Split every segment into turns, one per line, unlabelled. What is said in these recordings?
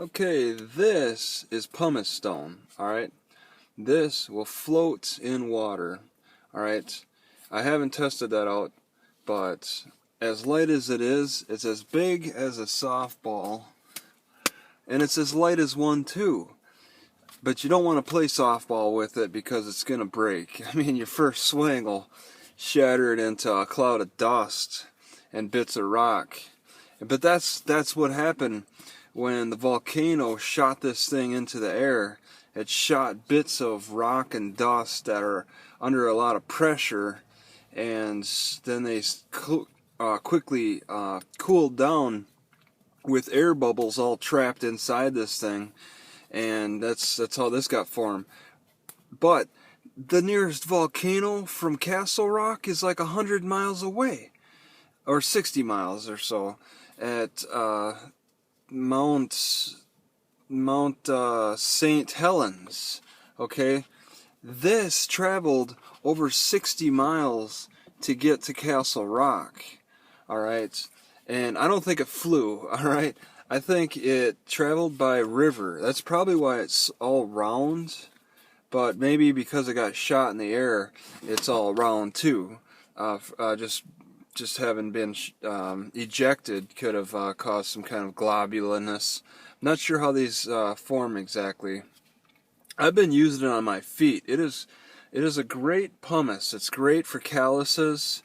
Okay, this is pumice stone, alright? This will float in water, alright? I haven't tested that out, but as light as it is, it's as big as a softball, and it's as light as one too. But you don't want to play softball with it because it's going to break. I mean, your first swing will shatter it into a cloud of dust and bits of rock. But that's what happened when the volcano shot this thing into the air. It shot bits of rock and dust that are under a lot of pressure, and then they quickly cooled down with air bubbles all trapped inside this thing, and that's how this got formed. But the nearest volcano from Castle Rock is like 100 miles away, or 60 miles or so, at Mount Saint Helens. Okay, this traveled over 60 miles to get to Castle Rock. All right, and I don't think it flew. All right, I think it traveled by river. That's probably why it's all round. But maybe because it got shot in the air, it's all round too. Just having been ejected could have caused some kind of globuliness. Not sure how these form exactly. I've been using it on my feet. It is a great pumice. It's great for calluses.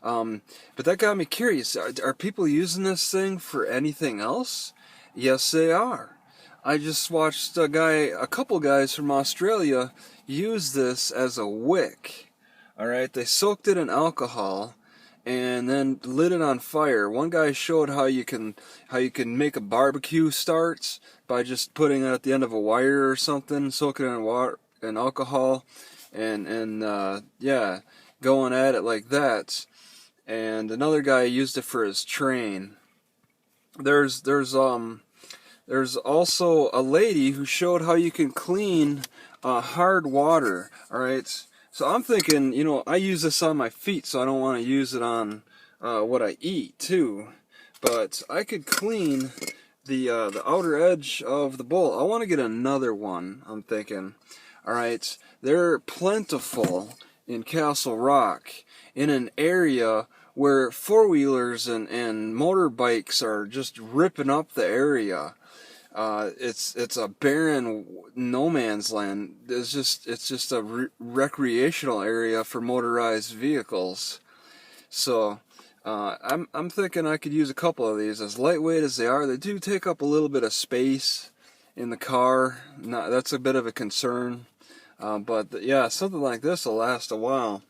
But that got me curious. Are people using this thing for anything else? Yes, they are. I just watched a couple guys from Australia use this as a wick. Alright, they soaked it in alcohol and then lit it on fire. One guy showed how you can make a barbecue start by just putting it at the end of a wire or something, soaking it in water and alcohol, and yeah, going at it like that. And another guy used it for his train. There's also a lady who showed how you can clean hard water. Alright, so I'm thinking, I use this on my feet, so I don't want to use it on what I eat too. But I could clean the outer edge of the bowl. I want to get another one, I'm thinking. Alright, they're plentiful in Castle Rock, in an area where four-wheelers and motorbikes are just ripping up the area. It's a barren no man's land. It's just a recreational area for motorized vehicles. So I'm thinking I could use a couple of these. As lightweight as they are, they do take up a little bit of space in the car. That's a bit of a concern. But yeah, something like this will last a while.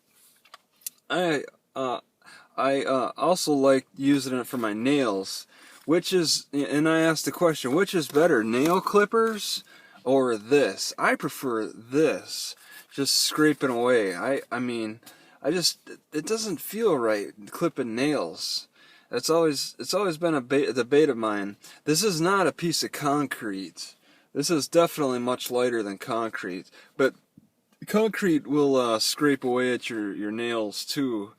I also like using it for my nails. And I asked the question, which is better, nail clippers or this? I prefer this, just scraping away. I mean, it doesn't feel right clipping nails. It's always been a debate of mine. This is not a piece of concrete. This is definitely much lighter than concrete, but concrete will scrape away at your nails too.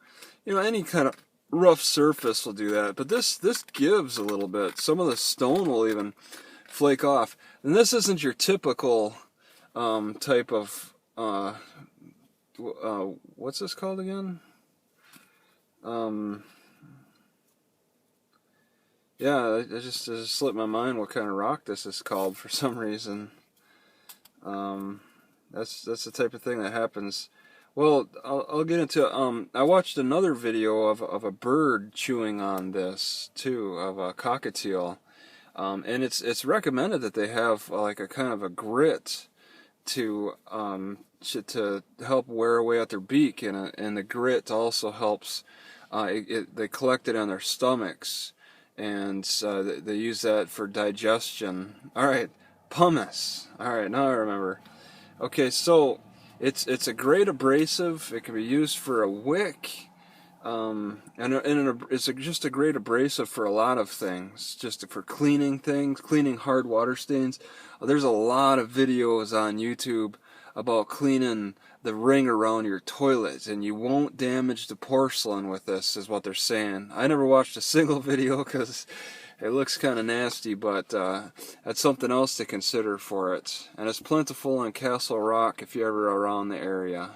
Any kind of rough surface will do that, but this gives a little bit. Some of the stone will even flake off. And this isn't your typical type of what's this called again? Yeah, it just slipped my mind what kind of rock this is called for some reason. That's the type of thing that happens. Well, I'll get into I watched another video of a bird chewing on this too, of a cockatiel, and it's recommended that they have like a kind of a grit to help wear away at their beak, and the grit also helps. They collect it on their stomachs, and they use that for digestion. All right, pumice. All right, now I remember. Okay, so. It's a great abrasive. It can be used for a wick, and it's just a great abrasive for a lot of things, just for cleaning things, cleaning hard water stains. There's a lot of videos on YouTube about cleaning the ring around your toilet, and you won't damage the porcelain with this, is what they're saying. I never watched a single video because It looks kind of nasty, but that's something else to consider for it. And it's plentiful in Castle Rock if you're ever around the area.